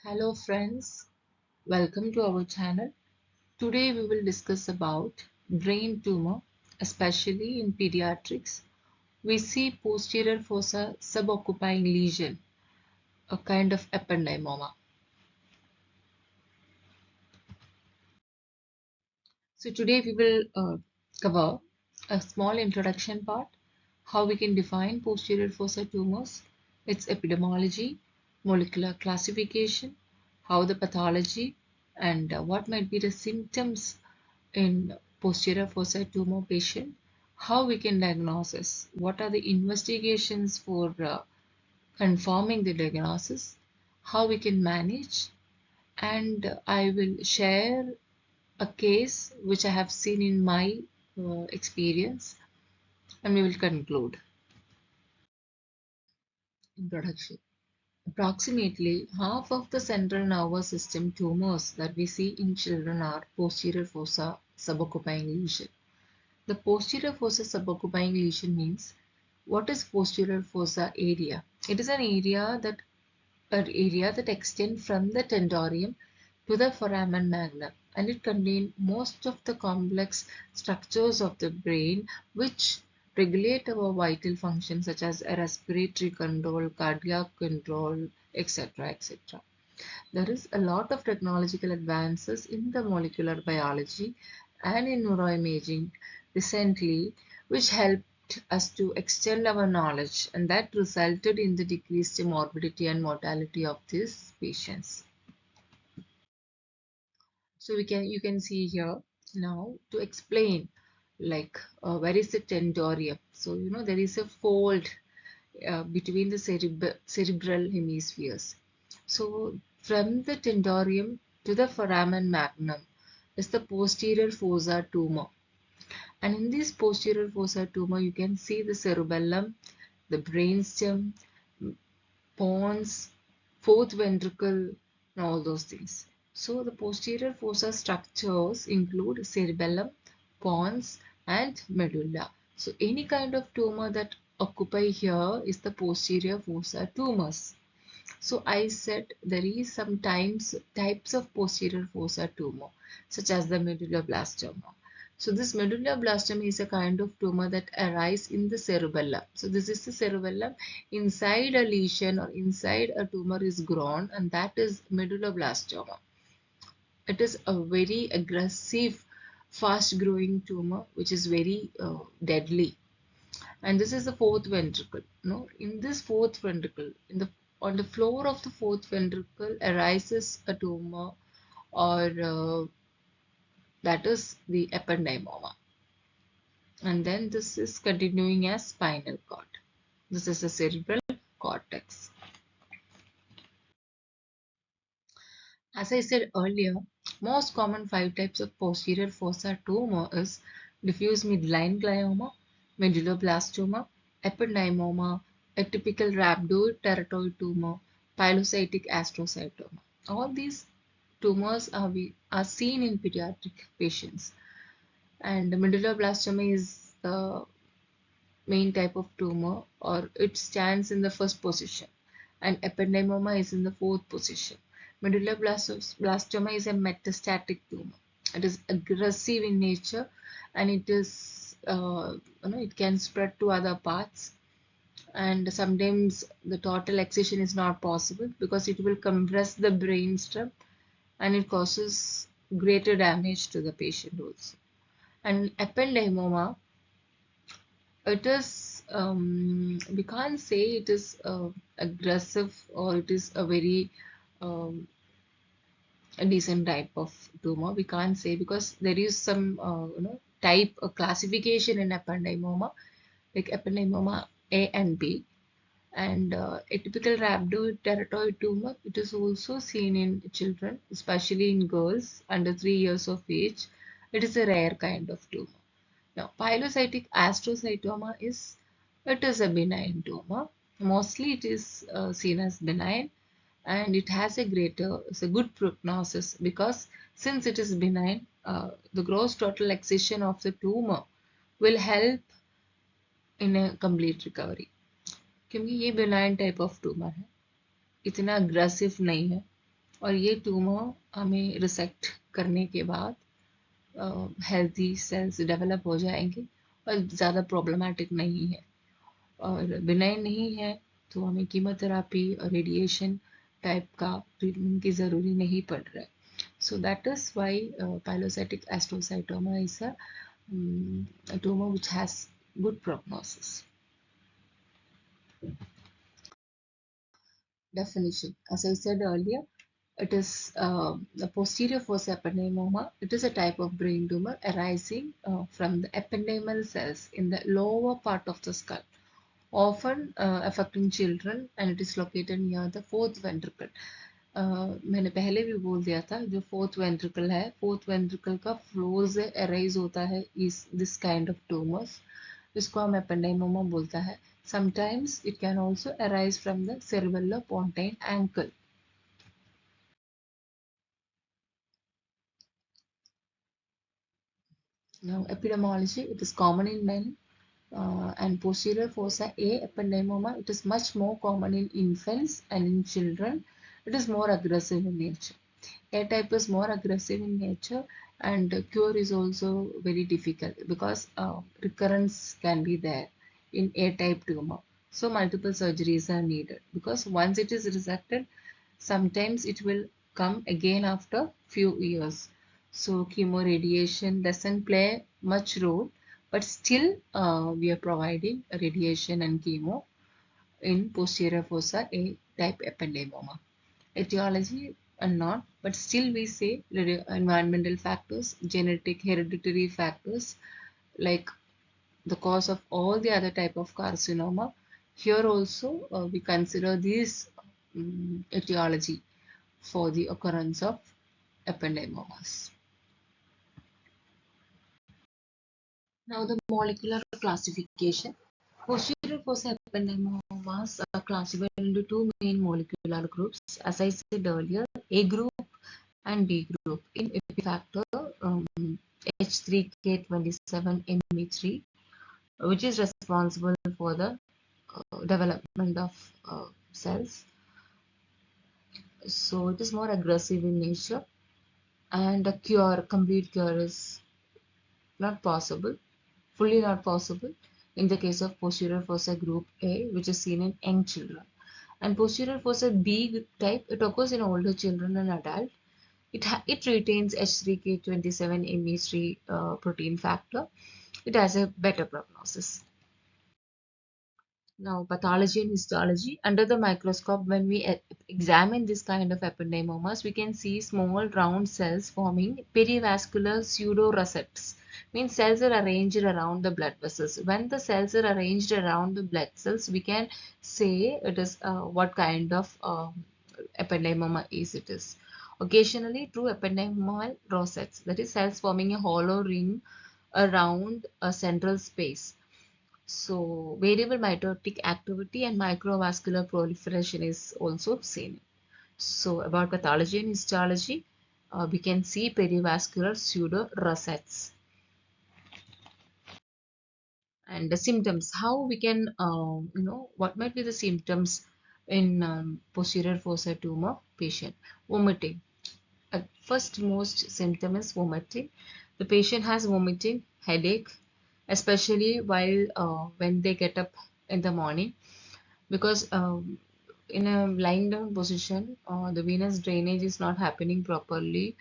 Hello friends, welcome to our channel. Today we will discuss about brain tumor, especially in pediatrics. We see posterior fossa suboccupying lesion, a kind of ependymoma. So today we will cover a small introduction part, how we can define posterior fossa tumors, its epidemiology, molecular classification, how the pathology, and what might be the symptoms in posterior fossa tumor patient, how we can diagnose, what are the investigations for confirming the diagnosis, how we can manage, and I will share a case which I have seen in my experience, and we will conclude. Introduction. Approximately half of the central nervous system tumors that we see in children are posterior fossa suboccupying lesion. The posterior fossa suboccupying lesion means, what is posterior fossa area? It is an area that extends from the tendorium to the foramen magnum, and it contains most of the complex structures of the brain which regulate our vital functions such as respiratory control, cardiac control, etc. etc. There is a lot of technological advances in the molecular biology and in neuroimaging recently, which helped us to extend our knowledge, and that resulted in the decreased morbidity and mortality of these patients. So you can see here now to explain, like where is the tendorium. So there is a fold between the cerebral hemispheres. So from the tendorium to the foramen magnum is the posterior fossa tumor. And in this posterior fossa tumor, you can see the cerebellum, the brainstem, pons, fourth ventricle, and all those things. So the posterior fossa structures include cerebellum, pons, and medulla. So any kind of tumor that occupy here is the posterior fossa tumors. So I said there is some types of posterior fossa tumor, such as the medulloblastoma. So this medulloblastoma is a kind of tumor that arises in the cerebellum. So this is the cerebellum. Inside a lesion or inside a tumor is grown, and that is medulloblastoma. It is a very aggressive, fast-growing tumor, which is very deadly. And this is the fourth ventricle. No, in this fourth ventricle, on the floor of the fourth ventricle arises a tumor, or that is the ependymoma. And then this is continuing as spinal cord. This is the cerebral cortex. As I said earlier, most common five types of posterior fossa tumor is diffuse midline glioma, medulloblastoma, ependymoma, atypical rhabdoid-teratoid tumor, pilocytic astrocytoma. All these tumors are seen in pediatric patients, and medulloblastoma is the main type of tumor, or it stands in the first position, and ependymoma is in the fourth position. Medulloblastoma is a metastatic tumor. It is aggressive in nature, and it can spread to other parts, and sometimes the total excision is not possible because it will compress the brainstem, and it causes greater damage to the patient also. And ependymoma, it is we can't say it is aggressive, or it is a very um, a decent type of tumor. We can't say because there is some type classification in ependymoma, like ependymoma A and B. And a typical rhabdoid-teratoid tumor, it is also seen in children, especially in girls under 3 years of age. It is a rare kind of tumor. Now, pilocytic astrocytoma it is a benign tumor. Mostly it is seen as benign, and it has it's a good prognosis because since it is benign, the gross total excision of the tumor will help in a complete recovery. क्योंकि ये benign type of tumor है, इतना aggressive नहीं है, और ये tumour हमें रिसेक्ट करने के बाद हेल्थी सेल्स डेवलप हो जाएंगे और ज़्यादा प्रॉब्लमेटिक नहीं है, और बिनाइन नहीं है तो हमें कीमोथेरापी और रेडिएशन टाइप का ट्रीटमेंट की ज़रूरी नहीं पड़ रहा है. So that is why pilocytic astrocytoma is a tumor which has good prognosis. Definition. As I said earlier, it is the posterior fossa ependymoma. It is a type of brain tumor arising from the ependymal cells in the lower part of the skull, often affecting children, and it is located near the fourth ventricle. मैंने पहले भी बोल दिया था, जो fourth ventricle है, fourth ventricle का floor से अराइज होता है इस दिस काइंड ऑफ ट्यूमर्स, इसको हम एपेंडाइमोमा बोलता है. Sometimes it can also arise from the cerebellopontine ankle. Now, epidemiology, it is common in men, and posterior fossa A ependymoma, it is much more common in infants and in children. It is more aggressive in nature. A type is more aggressive in nature, and cure is also very difficult because recurrence can be there in A type tumor. So multiple surgeries are needed because once it is resected, sometimes it will come again after few years. So chemo radiation doesn't play much role, but still we are providing radiation and chemo in posterior fossa A type ependymoma. Etiology and not, but still we say environmental factors, genetic hereditary factors, like the cause of all the other type of carcinoma. Here also we consider these etiology for the occurrence of ependymomas. Now the molecular classification. Posterior fossa ependymomas are classified into two main molecular groups. As I said earlier, A group and B group. In epifactor, H3K27ME3, which is responsible for the development of cells. So it is more aggressive in nature, and complete cure is not possible, fully not possible in the case of posterior fossa group A, which is seen in young children. And posterior fossa B type, it occurs in older children and adults. It retains H3K27ME3 protein factor. It has a better prognosis. Now, pathology and histology. Under the microscope, when we examine this kind of ependymomas, we can see small round cells forming perivascular pseudoreseps. Means cells are arranged around the blood vessels. When the cells are arranged around the blood cells, we can say it is what kind of ependymoma it is. Occasionally, true ependymomal rosettes, that is cells forming a hollow ring around a central space. So variable mitotic activity and microvascular proliferation is also seen. So about pathology and histology, we can see perivascular pseudo rosettes. And the symptoms, how we can, what might be the symptoms in posterior fossa tumor patient? Vomiting. First most symptom is vomiting. The patient has vomiting, headache, especially while when they get up in the morning, because in a lying down position, the venous drainage is not happening properly,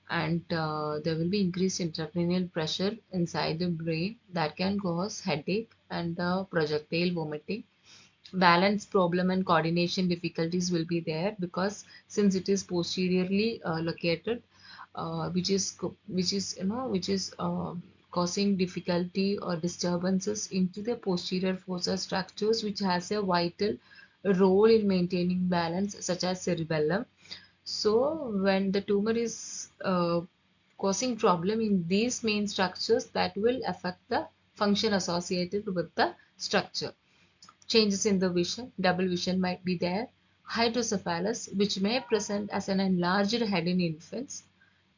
and there will be increased intracranial pressure inside the brain that can cause headache and projectile vomiting. Balance problem and coordination difficulties will be there because since it is posteriorly located, which is causing difficulty or disturbances into the posterior fossa structures, which has a vital role in maintaining balance, such as cerebellum. So when the tumor is causing problem in these main structures, that will affect the function associated with the structure. Changes in the vision, double vision might be there. Hydrocephalus, which may present as an enlarged head in infants.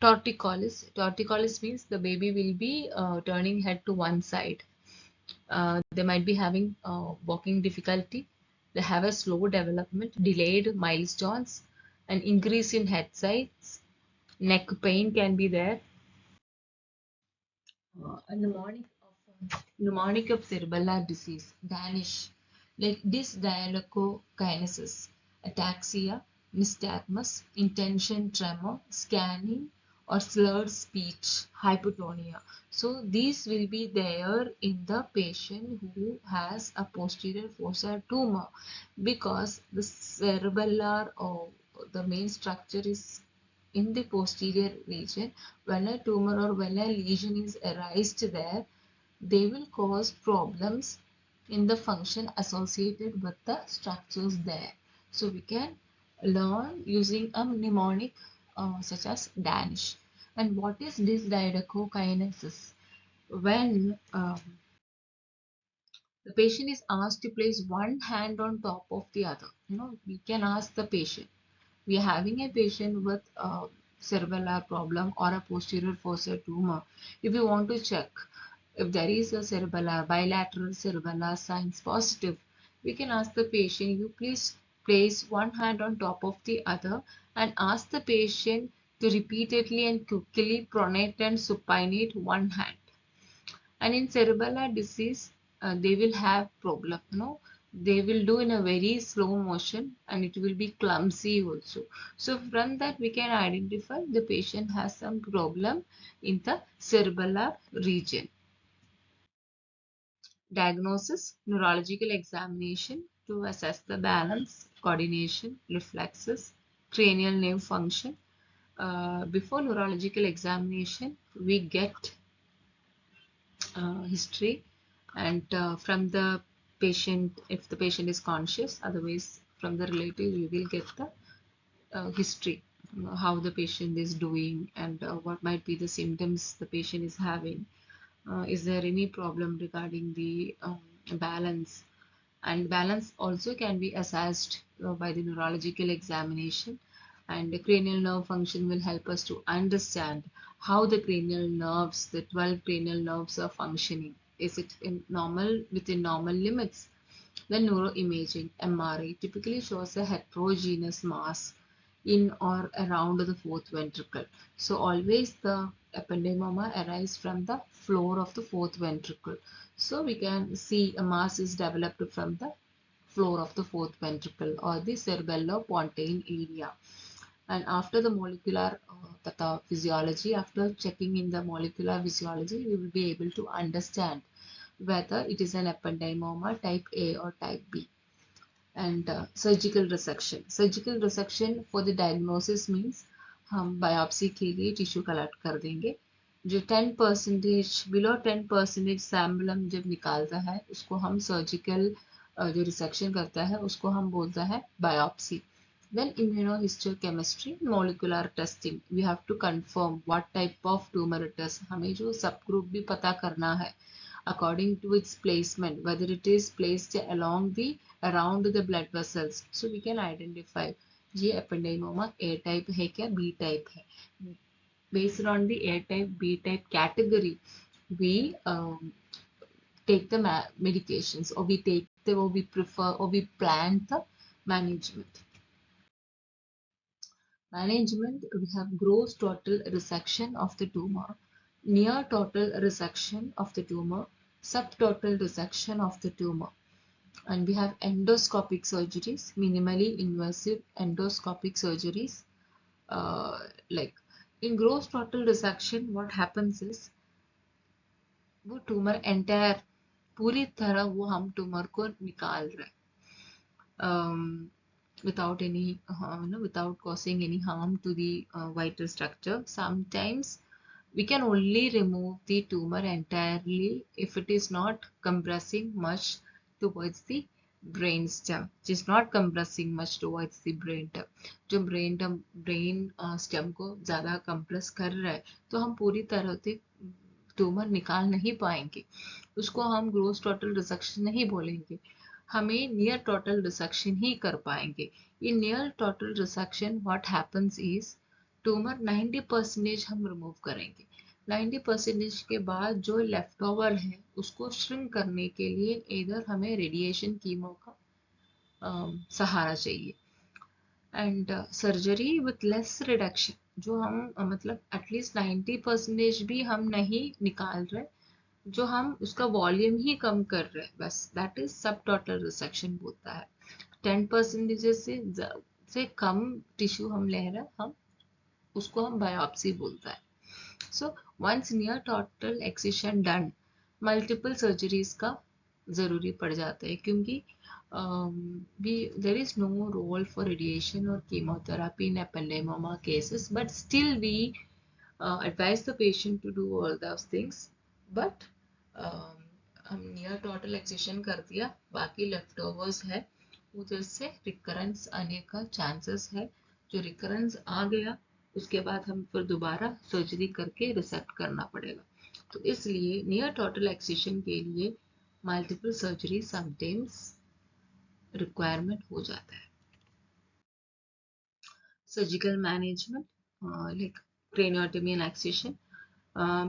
Torticollis. Torticollis means the baby will be turning head to one side. They might be having walking difficulty. They have a slow development, delayed milestones. An increase in head size, neck pain can be there. A mnemonic of cerebellar disease, Danish, like dysdiadochokinesis, ataxia, nystagmus, intention tremor, scanning, or slurred speech, hypotonia. So these will be there in the patient who has a posterior fossa tumor, because the cerebellar or the main structure is in the posterior region. When a tumor or when a lesion is arised there, they will cause problems in the function associated with the structures there. So we can learn using a mnemonic such as Danish. And what is dysdiadochokinesis? When the patient is asked to place one hand on top of the other, we can ask the patient, we are having a patient with a cerebellar problem or a posterior fossa tumor. If you want to check if there is a cerebellar, bilateral cerebellar signs positive, we can ask the patient, you please place one hand on top of the other and ask the patient to repeatedly and quickly pronate and supinate one hand. And in cerebellar disease, they will have problem, they will do in a very slow motion and it will be clumsy also. So from that we can identify the patient has some problem in the cerebellar region. Diagnosis: neurological examination to assess the balance, coordination, reflexes, cranial nerve function. Before neurological examination, we get history, and from the patient, if the patient is conscious, otherwise from the relative we will get the history, how the patient is doing and what might be the symptoms the patient is having. Is there any problem regarding the balance? And balance also can be assessed by the neurological examination, and the cranial nerve function will help us to understand how the cranial nerves, the 12 cranial nerves, are functioning. Is it in normal, within normal limits? The neuroimaging MRI typically shows a heterogeneous mass in or around the fourth ventricle. So always the ependymoma arises from the floor of the fourth ventricle. So we can see a mass is developed from the floor of the fourth ventricle or the cerebellopontine area. And after the molecular pathophysiology, after checking in the molecular physiology, we will be able to understand whether it is an ependymoma type A or type B. And surgical resection. Surgical resection for the diagnosis means हम biopsy के लिए tissue collect कर देंगे. जो 10% below 10% sample हम जब निकालता है उसको हम सर्जिकल जो रिसेक्शन करता है उसको हम बोलता है biopsy. Then immunohistochemistry, molecular testing. We have to confirm what type of tumor it is. हमें जो subgroup भी पता करना है according to its placement, whether it is placed along the around the blood vessels. So we can identify ये ependymoma A type है क्या B type है. Based on the A type B type category, we take the medications, or we take the, or we prefer, or we plan the management. Management, we have gross total resection of the tumor, near total resection of the tumor, subtotal resection of the tumor. And we have endoscopic surgeries, minimally invasive endoscopic surgeries. Like in gross total resection, what happens is वो tumour entire पूरी तरह वो हम tumour को निकाल रहे हैं without any without causing any harm to the vital structure. Sometimes we can only remove the tumor entirely if it is not compressing much towards the brain stem. It is not compressing much towards the brain stem. जो brain stem को ज़्यादा compress कर रहा है तो हम पूरी तरह से ट्यूमर निकाल नहीं पाएंगे, उसको हम ग्रोस टोटल रिसेक्शन नहीं बोलेंगे, हमें नियर टोटल रिसेक्शन ही कर पाएंगे. In near total resection what happens is tumour 90% हम रिमूव करेंगे. 90% के बाद जो लेफ्ट ओवर है उसको श्रिंक करने के लिए इधर हमें रेडिएशन कीमो का सहारा चाहिए. And surgery with less reduction, जो हम मतलब एटलीस्ट 90% भी हम नहीं निकाल रहे, जो हम उसका वॉल्यूम ही कम कर रहे हैं, बस दैट इज सब टोटल रिसेक्शन बोलता है। 10% से कम टिश्यू हम ले रहे हैं, हम उसको हम बायोप्सी बोलता है। So once near total excision done, multiple surgeries का ज़रूरी पड़ जाता है, क्योंकि we there is no role for radiation or chemotherapy in ependymoma cases, but still we advise the patient to do all those things. But हम near total excision कर दिया, बाकी लेफ्ट ओवर्स है, उधर से रिकरेंस आने का चांसेस है। जो रिकरेंस आ गया उसके बाद हम फिर दोबारा सर्जरी करके रिसेक्ट करना पड़ेगा। तो इसलिए नियर टोटल एक्सिशन के लिए मल्टीपल सर्जरी समटाइम्स रिक्वायरमेंट हो जाता है। Surgical management like craniotomy and excision,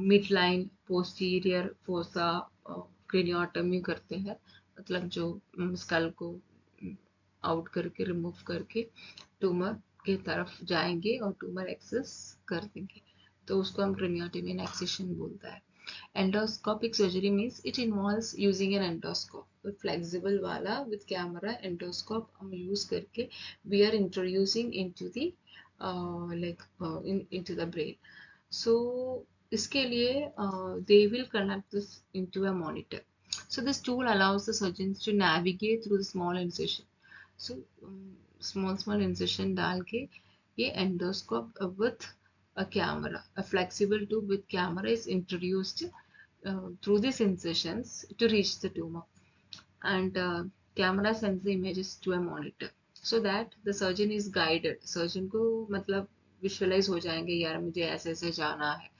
midline posterior fossa craniotomy करते हैं, मतलब जो स्कल को आउट करके रिमूव करके ट्यूमर के तरफ जाएंगे और ट्यूमर एक्सेस कर देंगे, तो उसको हम craniotomy and excision बोलता है। Endoscopic surgery means it involves using an endoscope, flexible वाला with camera endoscope हम use करके we are introducing into the into the brain. So इसके लिए they will connect this into a monitor. So this tool allows the surgeons to navigate through the small incision. So small incision डाल के ये endoscope with a camera, a flexible tube with camera is introduced through these incisions to reach the tumor, and camera sends the images to a monitor so that the surgeon is guided. Surgeon को मतलब visualise हो जाएंगे, यार मुझे ऐसे ऐसे जाना है,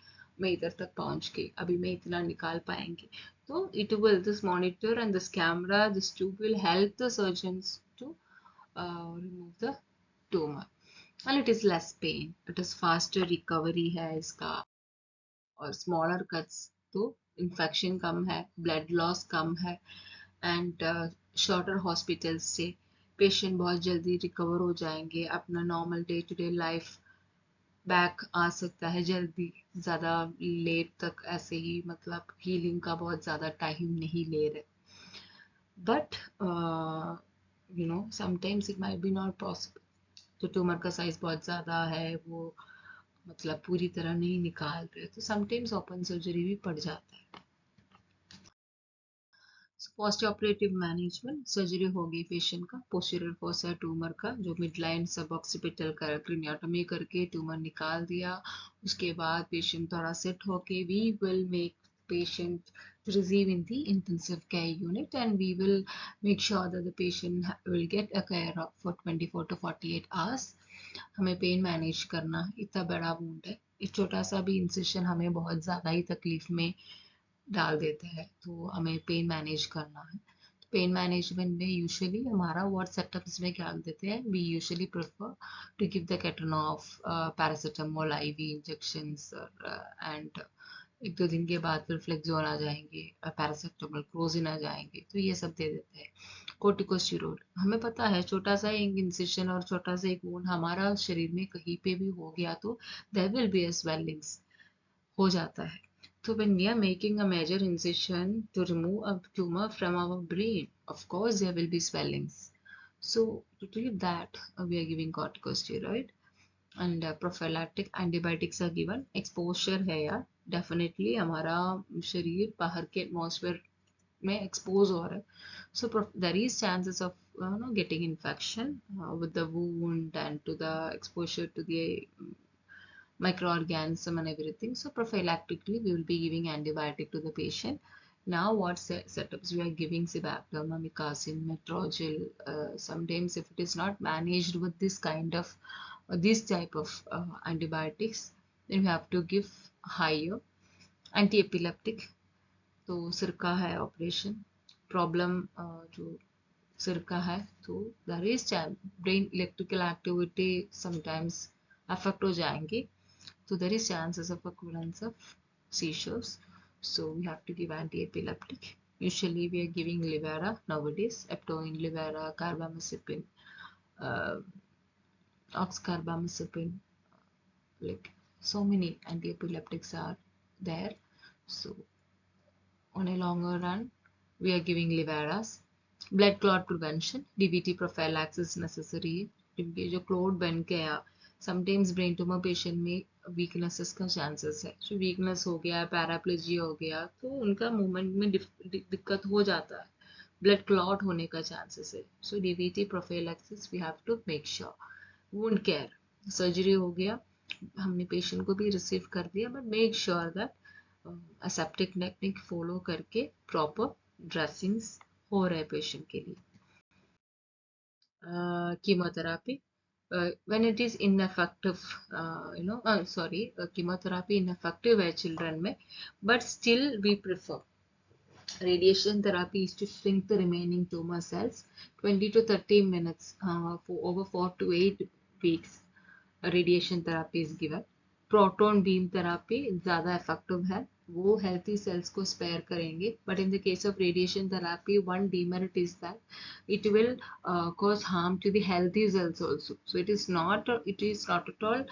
मैं इधर तक पहुंच गई, अभी मैं इतना निकाल पाएंगे। तो it will, this monitor and this camera, this tube will help the surgeons to remove the tumor, and it is less pain, it is faster recovery है इसका, और स्मॉलर कट्स तो इन्फेक्शन कम है, ब्लड लॉस कम है, and shorter hospital से patient बहुत जल्दी रिकवर हो जाएंगे, अपना normal day to day life back आ सकता है जल्दी, ज़्यादा लेट तक ऐसे ही मतलब हीलिंग का बहुत ज़्यादा टाइम नहीं ले रहे। But sometimes it might be not possible, तो ट्यूमर का साइज बहुत ज़्यादा है, वो मतलब पूरी तरह नहीं निकाल रहे, तो समटाइम्स ओपन सर्जरी भी पड़ जाता है। पोस्ट ऑपरेटिव मैनेजमेंट, सर्जरी हो गई पेशेंट का पोस्टीरियर फोसा ट्यूमर का, जो मिड लाइन सब ऑक्सीपिटल का क्रेनियोटोमी करके ट्यूमर निकाल दिया, उसके बाद पेशेंट थोड़ा सेट होके we will make patient to receive in the intensive care unit, and we will make sure that the patient will get a care of for 24 to 48 hours. हमें pen manage करना, इतना बड़ा wound है, एक छोटा सा भी इंसिशन हमें बहुत ज़्यादा ही तकलीफ में डाल देता है, तो हमें पेन मैनेज करना है। तो पेन मैनेजमेंट में यूजुअली हमारा व्हाट सेटअप्स में क्या देते हैं, we usually prefer to give the Ketanov, paracetamol IV injections, and एक दो दिन के बाद फिर फ्लेक्सोन आ जाएंगे, पैरासीटामोल क्रोजिन आ जाएंगे, तो ये सब दे देते हैं। कोर्टिकोस्टेरॉइड, हमें पता है छोटा सा एक इंसिशन और छोटा सा एक वुंड हमारा शरीर में कहीं पे भी हो गया तो there will be a swellings हो जाता है। So when we are making a major incision to remove a tumor from our brain, of course there will be swellings. So to treat that, we are giving corticosteroid, and prophylactic antibiotics are given. Exposure है यार, definitely हमारा शरीर बाहर के atmosphere में expose हो रहा है, so there is chances of getting infection with the wound and to the exposure to the microorganism and everything. So prophylactically, we will be giving antibiotic to the patient. Now, what setups we are giving? Cibactam, amikacin, metrogel. Sometimes, if it is not managed with this kind of this type of antibiotics, then we have to give higher anti-epileptic. तो सिरका है operation, problem जो सिरका है, तो there is brain electrical activity sometimes affect हो जाएंगे, so there is chances of occurrence of seizures. So we have to give anti-epileptic. Usually we are giving Livera nowadays, Eptoin, Livera, carbamazepine, uh, oxcarbamazepine, like so many antiepileptics are there. So on a longer run, we are giving Livaras. Blood clot prevention, DVT prophylaxis necessary. क्योंकि जो clot बन गया, sometimes brain tumour patient में weaknesses का chances है, जो weakness हो गया, पैराप्लेजिया हो गया, तो उनका मूवमेंट में दिक्कत हो जाता है, ब्लड क्लॉट होने का चांसेस है. So DVT prophylaxis we have to make sure. Wound care, surgery हो गया, हमने पेशेंट को भी रिसीव कर दिया, but make sure that aseptic technique follow करके प्रॉपर ड्रेसिंग्स हो रहे पेशेंट के लिए. Chemotherapy, when it is ineffective, chemotherapy ineffective है children में, but still we prefer radiation therapy is to shrink the remaining tumor cells 20 to 30 minutes for over 4 to 8 weeks. Radiation therapy is given. Proton beam therapy ज़्यादा effective है, वो healthy sales को spare करेंगे, but in the case of radiation therapy one demerit is that it will cause harm to the healthy cells also. So it is not at all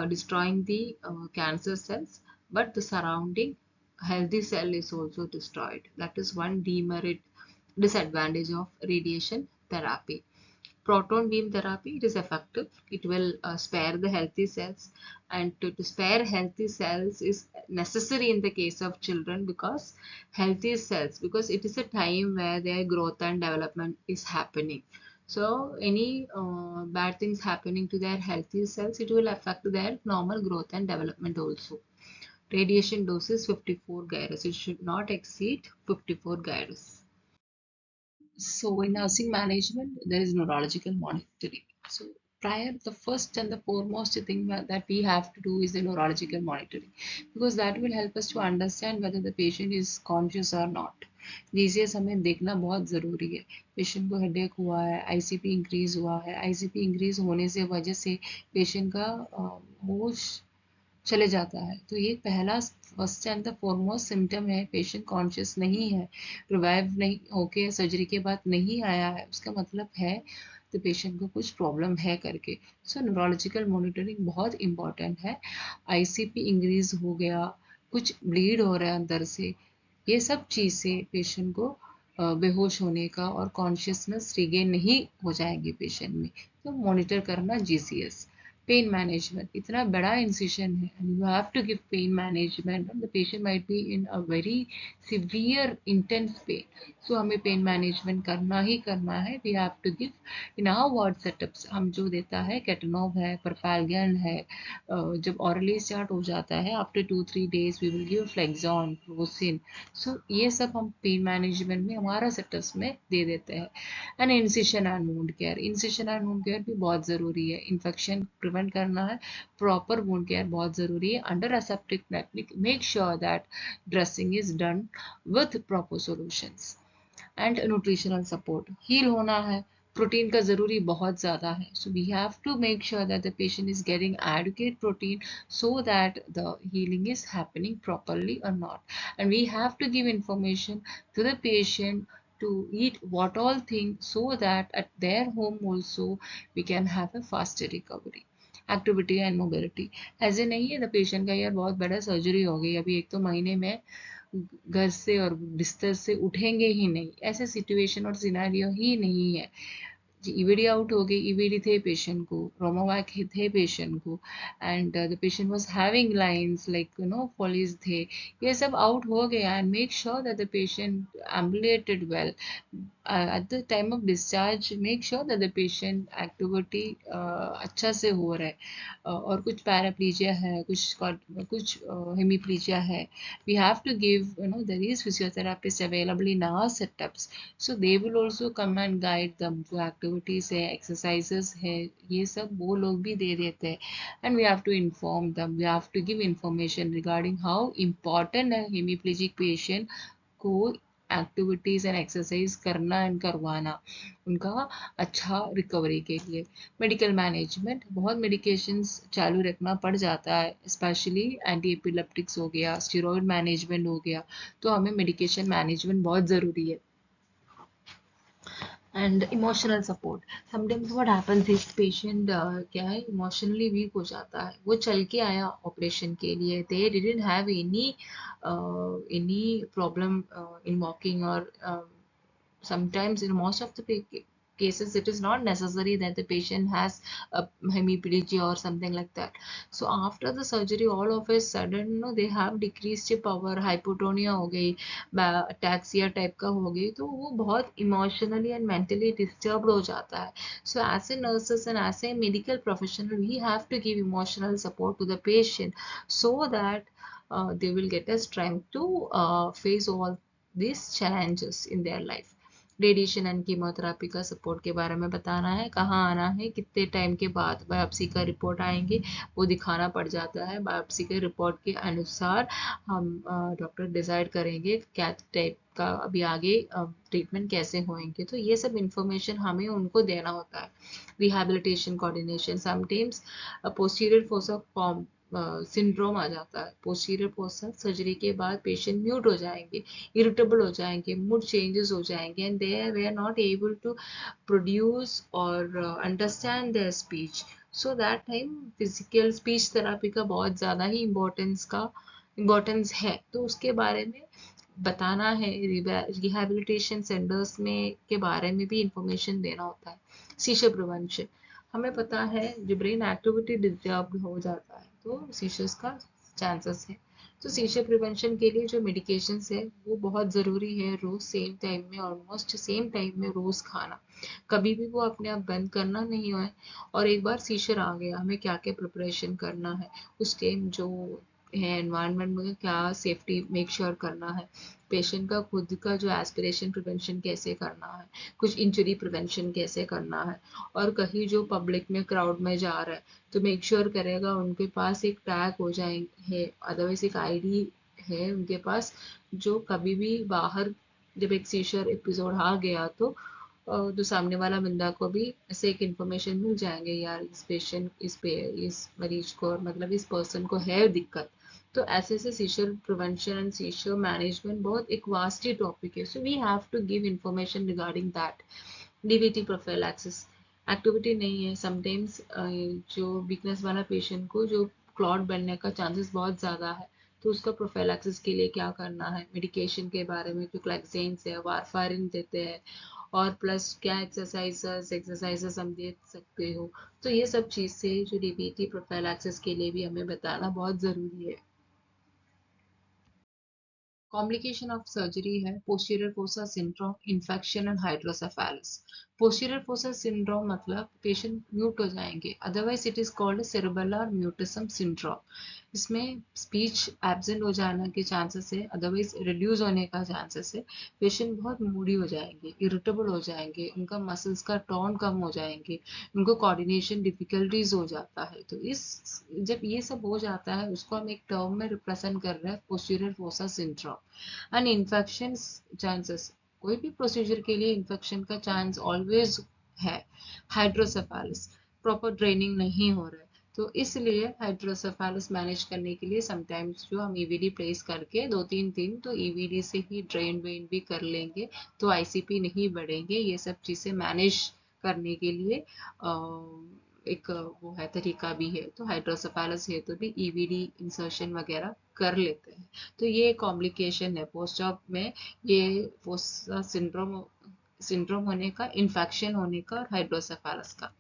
destroying the cancer cells, but the surrounding healthy cell is also destroyed. That is one demerit disadvantage of radiation therapy. Proton beam therapy, it is effective. It will spare the healthy cells, and to spare healthy cells is necessary in the case of children, because healthy cells, because it is a time where their growth and development is happening. So any bad things happening to their healthy cells, it will affect their normal growth and development also. Radiation dose is 54 gyrus. It should not exceed 54 gyrus. So in nursing management, there is neurological monitoring. So prior, the first and the foremost thing that we have to do is the neurological monitoring, because that will help us to understand whether the patient is conscious or not. GCS हमें देखना बहुत ज़रूरी है. Patient को headache हुआ है, ICP increase हुआ है, आईसीपी इंक्रीज होने से वजह से पेशेंट का होश चले जाता है, तो ये पहला first and the foremost symptom है. पेशेंट कॉन्शियस नहीं है, रिवाइव नहीं होके सर्जरी के बाद नहीं आया है, उसका मतलब है तो पेशेंट को कुछ प्रॉब्लम है करके. सो न्यूरोलॉजिकल मॉनिटरिंग बहुत इंपॉर्टेंट है. आईसीपी इंक्रीज हो गया, कुछ ब्लीड हो रहा है अंदर से, ये सब चीज़ से पेशेंट को बेहोश होने का और कॉन्शियसनेस रिगेन नहीं हो जाएगी पेशेंट में, तो मॉनिटर करना जीसीएस. पेन मैनेजमेंट, इतना बड़ा इंसिशन है and you have to give pain management. The patient might be in a very severe intense pain, so हमें पेन मैनेजमेंट करना ही करना है. We have to give in our ward setups, हम जो देता है केटनोव है, परपैलगन है. जब ऑरली स्टार्ट हो जाता है, after 2-3 days we will give Flexon, rosin. So ये सब हम पेन मैनेजमेंट में हमारा सेटअप्स में दे देते हैं. And incision and wound care, incision and wound care भी बहुत ज़रूरी है. इन्फेक्शन प्रिवेंट करना है, प्रॉपर वुंड केयर बहुत ज़रूरी है. Under aseptic technique, make sure that dressing is done with proper solutions. And nutritional support, heal होना है, प्रोटीन का ज़रूरी बहुत ज़्यादा है. So we have to make sure that the patient is getting adequate protein so that the healing is happening properly or not. And we have to give information to the patient to eat what all things, so that at their home also we can have a faster recovery. Activity and mobility, ऐसे नहीं है the patient का यार बहुत बड़ा surgery हो गई, अभी एक तो महीने में घर से और बिस्तर से उठेंगे ही नहीं, ऐसे सिचुएशन और सिनेरियो ही नहीं है. ईवीडी आउट हो गई, ईवीडी थे पेशेंट को, रोमोवैक थे पेशेंट को, and the patient was having lines like Foleys थे, ये सब आउट हो गया. And make sure that the patient ambulated well at the time of discharge. Make sure that the patient activity अच्छा से हो रहा है. और कुछ पैराप्लीजिया है, कुछ हेमीप्लीजिया है, we have to give, there is physiotherapist available in our setups, so they will also come and guide them. जो activities है, exercises है, ये सब वो लोग भी दे देते हैं. And we have to inform them, we have to give information regarding how important a hemiplegic patient को एक्टिविटीज़ एंड एक्सरसाइज करना एंड करवाना उनका अच्छा रिकवरी के लिए. मेडिकल मैनेजमेंट, बहुत मेडिकेशंस चालू रखना पड़ जाता है, स्पेशली एंटी एपिलेप्टिक्स हो गया, स्टेरॉइड मैनेजमेंट हो गया, तो हमें मेडिकेशन मैनेजमेंट बहुत ज़रूरी है. And emotional support. Sometimes what happens इस पेशेंट क्या है, इमोशनली वीक हो जाता है। वो चल के आया ऑपरेशन के लिए, they didn't have any problem in walking, और sometimes in most of the cases it is not necessary that the patient has a hemiplegia or something like that. So after the surgery all of a sudden no they have decreased power, hypotonia हो गई, ataxia type का हो गई, तो वो बहुत emotionally and mentally disturb हो जाता है। So as a nurses and as a medical professional we have to give emotional support to the patient so that they will get a strength to face all these challenges in their life। Radiation and chemotherapy का support के बारे में बताना है, कहाँ आना है, कितने टाइम के बाद बायोप्सी का रिपोर्ट आएंगे, वो दिखाना पड़ जाता है। बायोप्सी के रिपोर्ट के अनुसार हम डॉक्टर डिसाइड करेंगे क्या टाइप का अभी आगे ट्रीटमेंट कैसे होएंगे। तो ये सब इंफॉर्मेशन हमें उनको देना होता है। Rehabilitation coordination, sometimes posterior fossa form syndrome आ जाता है। पोस्टीरियर फोसा सर्जरी के बाद पेशेंट म्यूट हो जाएंगे, इरिटेबल हो जाएंगे, मूड चेंजेस हो जाएंगे, and they they are not able to produce और understand their speech. So that time physical speech therapy का बहुत ज़्यादा ही इम्पोर्टेंस है। तो उसके बारे में बताना है, रिहैबिलिटेशन सेंटर्स में के बारे में भी इंफॉर्मेशन देना होता है। सीजर प्रिवेंशन, हमें पता है जब ब्रेन एक्टिविटी डिस्टर्ब हो जाता है तो सीजर्स का चांसेस है। तो सीजर प्रिवेंशन के लिए जो मेडिकेशंस है वो बहुत ज़रूरी है, रोज़ सेम टाइम में, ऑलमोस्ट सेम टाइम में रोज़ खाना, कभी भी वो अपने आप बंद करना नहीं है। और एक बार सीजर आ गया हमें क्या क्या प्रिपरेशन करना है, उस टाइम जो है एनवायरनमेंट में क्या सेफ्टी मेक श्योर करना है, पेशेंट का खुद का जो एस्पिरेशन प्रिवेंशन कैसे करना है, कुछ इंजरी प्रिवेंशन कैसे करना है, और कहीं जो पब्लिक में क्राउड में जा रहा है तो मेक श्योर करेगा उनके पास एक टैग हो जाएंगे, अदरवाइज एक आईडी है उनके पास, जो कभी भी बाहर जब एक सीजर एपिसोड आ गया तो जो सामने वाला बंदा को भी ऐसे एक इन्फॉर्मेशन मिल जाएंगे, यार इस पेशेंट इस मरीज को मतलब इस पर्सन को है दिक्कत। तो ऐसे ऐसे seizure prevention and seizure management बहुत एक वास्टी टॉपिक है, so we have to give information regarding that. DVT prophylaxis, activity नहीं है समटाइम्स, जो वीकनेस वाला पेशेंट को जो क्लॉट बनने का चांसेस बहुत ज़्यादा है, तो उसका प्रोफाइलैक्सिस के लिए क्या करना है, मेडिकेशन के बारे में जो क्लैक्सेंस है वारफारिन देते हैं, और प्लस क्या एक्सरसाइजेस हम दे सकते हो। तो ये सब चीज़ से जो डीवीटी प्रोफाइलैक्सिस के लिए भी हमें बताना बहुत ज़रूरी है। कॉम्प्लिकेशन ऑफ सर्जरी है posterior fossa syndrome, infection and hydrocephalus. Posterior fossa syndrome मतलब पेशेंट म्यूट हो जाएंगे, otherwise it is called cerebral mutism syndrome. इसमें स्पीच एब्सेंट हो जाने के चांसेस है, अदरवाइज रिड्यूस होने का चांसेस है। पेशेंट बहुत मूडी हो जाएंगे, इरिटेबल हो जाएंगे, उनका मसल्स का टोन कम हो जाएंगे, उनको कोऑर्डिनेशन डिफिकल्टीज हो जाता है। तो इस जब ये सब हो जाता है उसको हम एक टर्म में रिप्रेजेंट कर रहे हैं posterior fossa syndrome. And infection chances, कोई भी प्रोसीजर के लिए इन्फेक्शन का चांस ऑलवेज है। हाइड्रोसेफेलस, प्रॉपर ड्रेनिंग नहीं हो रहा है, तो इसलिए हाइड्रोसेफेलस मैनेज करने के लिए समटाइम्स जो हम ईवीडी प्लेस करके 2-3 दिन तो ईवीडी से ही ड्रेन वेन भी कर लेंगे, तो आईसीपी नहीं बढ़ेंगे। ये सब चीज़ें मैनेज करने के लिए एक वो है तरीका भी है, तो हाइड्रोसेफेलस है तो भी ईवीडी इंसर्शन वगैरह कर लेते हैं। तो ये कॉम्प्लिकेशन है पोस्ट ऑप में, ये फोसा सिंड्रोम होने का, इन्फेक्शन होने का और हाइड्रोसेफेलस का।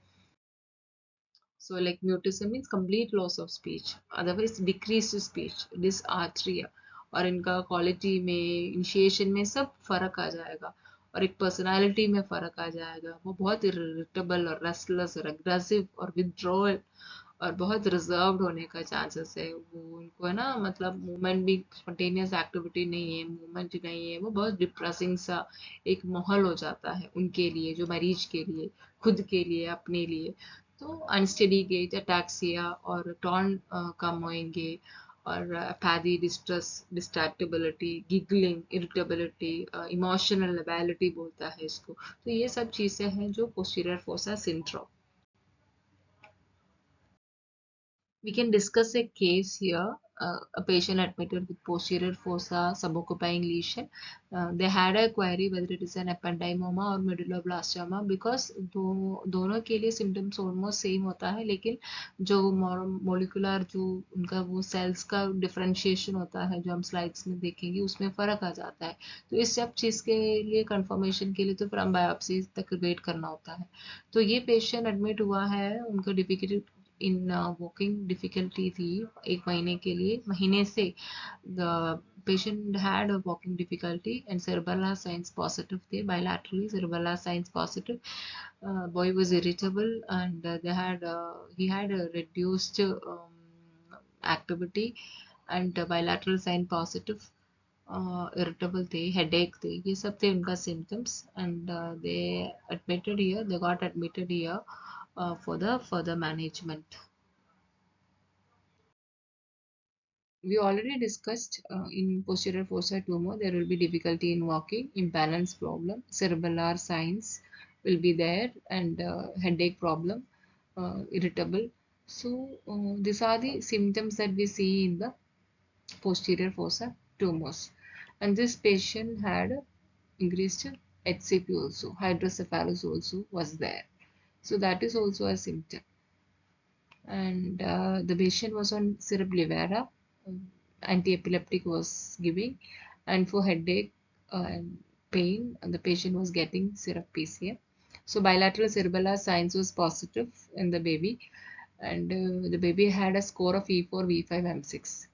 So like mutism means complete loss of speech, otherwise decreased speech, dysarthria, और इनका क्वालिटी में, इनिशिएशन में सब फर्क आ जाएगा, और एक पर्सनालिटी में फर्क आ जाएगा। वो बहुत इरिटेबल और रेस्टलेस और अग्रेसिव और विथड्रॉल और बहुत रिजर्व्ड होने का चांसेस है। वो उनको है ना, मतलब मूवमेंट भी स्पॉन्टेनियस एक्टिविटी नहीं है, मूवमेंट नहीं है, वो बहुत डिप्रेसिंग सा एक माहौल हो जाता है उनके लिए, जो मरीज के लिए, खुद के लिए, अपने लिए। तो अनस्टेडी गेट, अटैक्सिया और टॉन कम होंगे, और Paidi distress, डिस्ट्रैक्टिबिलिटी, giggling, irritability, emotional अबेलिटी बोलता है इसको। तो ये सब चीज़ें हैं जो posterior fossa syndrome. We can discuss a case here, a patient admitted with posterior fossa suboccupying lesion. They had a query whether it is an ependymoma और medulloblastoma because दोनों के लिए symptoms almost same होता है, लेकिन जो molecular जो उनका वो सेल्स का डिफरेंशिएशन होता है जो हम स्लाइड्स में देखेंगे उसमें फ़र्क आ जाता है। तो इस सब चीज़ के लिए कंफर्मेशन के लिए तो फिर हम बायोप्सी तक वेट करना होता है। तो ये पेशेंट एडमिट हुआ है, उनका डिफिकल्टी इन वॉकिंग डिफिकल्टी थी 1 महीने के लिए, महीने से the patient had a walking difficulty and cerebellar signs positive थे, bilaterally cerebellar signs positive. Boy was irritable and he had a reduced activity and bilateral sign positive. Irritable थे, headache थे, ये सब थे उनका symptoms and they got admitted here for the further management. We already discussed in posterior fossa tumor, there will be difficulty in walking, imbalance problem, cerebellar signs will be there, and headache problem, irritable. So, these are the symptoms that we see in the posterior fossa tumors. And this patient had increased HCP also, hydrocephalus also was there. So, that is also a symptom. And the patient was on syrup Livera, anti-epileptic was giving, and for headache and pain, the patient was getting syrup PCM. So bilateral cerebellar signs was positive in the baby, and the baby had a score of E4, V5, M6.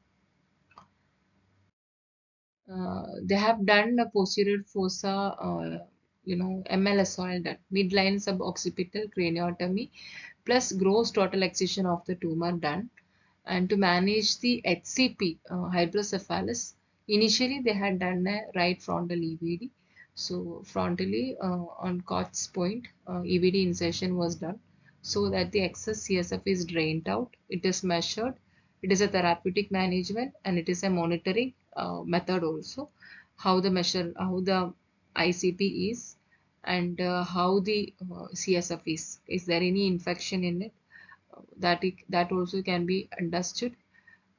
They have done a posterior fossa, MLS oil done, midline suboccipital craniotomy, plus gross total excision of the tumor done. And to manage the HCP, hydrocephalus, initially they had done a right frontal EVD. So frontally on Koch's point, EVD insertion was done so that the excess CSF is drained out. It is measured. It is a therapeutic management and it is a monitoring method also. How the ICP is and how the CSF is. Is there any infection in it? That also can be understood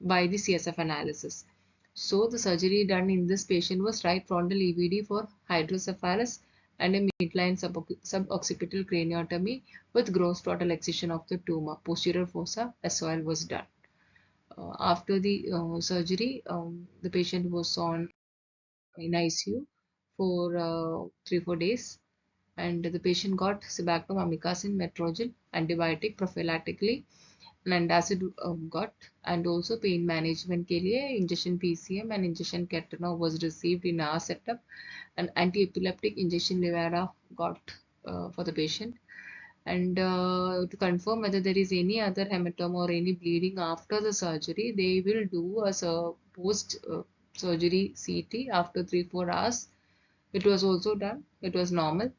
by the CSF analysis. So the surgery done in this patient was right frontal EVD for hydrocephalus and a midline suboccipital craniotomy with gross total excision of the tumor. Posterior fossa SOL was done. After the surgery, the patient was on in ICU for 3-4 days, and the patient got Cibactam, amikacin, metrogyl antibiotic prophylactically, and acid got, and also pain management के लिए injection PCM and injection ketanol was received in our setup, and anti-epileptic injection Livera got for the patient. And to confirm whether there is any other hematoma or any bleeding after the surgery, they will do a post surgery CT after 3-4 hours. It was also done. It was normal.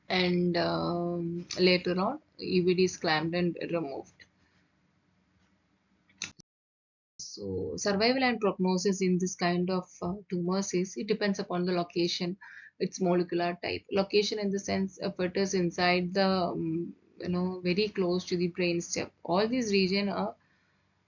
And later on, EVD is clamped and removed. So survival and prognosis in this kind of tumors is it depends upon the location, its molecular type. Location in the sense if it is inside the very close to the brain stem. All these regions are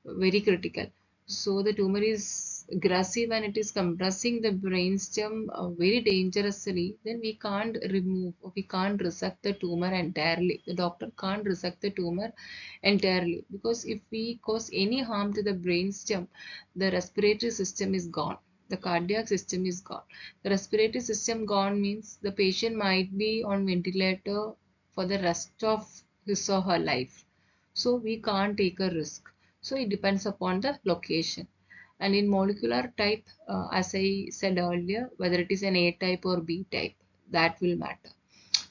very critical. So the tumor is aggressive and it is compressing the brainstem very dangerously. Then we can't remove or we can't resect the tumor entirely. The doctor can't resect the tumor entirely because if we cause any harm to the brainstem, the respiratory system is gone. The cardiac system is gone. The respiratory system gone means the patient might be on ventilator for the rest of his or her life. So we can't take a risk. So it depends upon the location. And in molecular type, as I said earlier, whether it is an A type or B type, that will matter.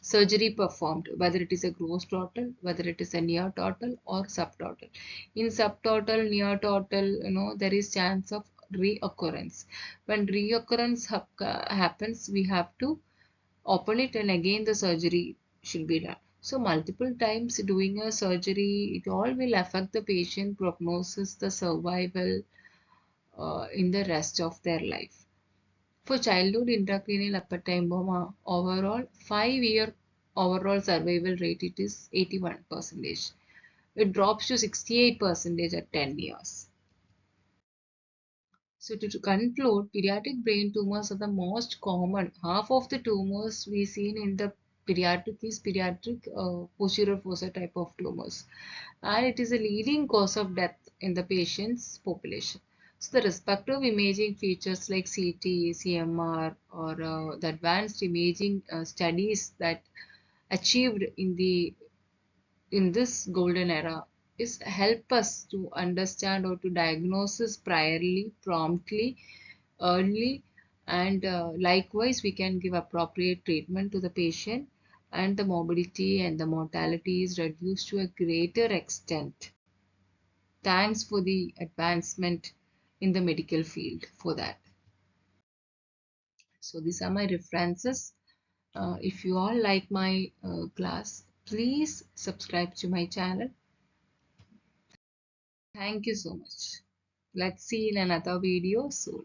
Surgery performed, whether it is a gross total, whether it is a near total or subtotal. In subtotal, near total, there is chance of reoccurrence. When reoccurrence happens, we have to open it and again the surgery should be done. So multiple times doing a surgery, it all will affect the patient prognosis, the survival in the rest of their life. For childhood intracranial ependymoma, overall 5-year overall survival rate it is 81%. It drops to 68% at 10 years. So to conclude, pediatric brain tumors are the most common. Half of the tumors we seen in the pediatric is pediatric posterior fossa type of tumors, and it is a leading cause of death in the patient's population. So the respective imaging features like CT, CMR, or the advanced imaging studies that achieved in this golden era is help us to understand or to diagnose this priorly, promptly, early, and likewise we can give appropriate treatment to the patient, and the morbidity and the mortality is reduced to a greater extent. Thanks for the advancement in the medical field for that. So these are my references. If you all like my class, please subscribe to my channel. Thank you so much. Let's see in another video soon.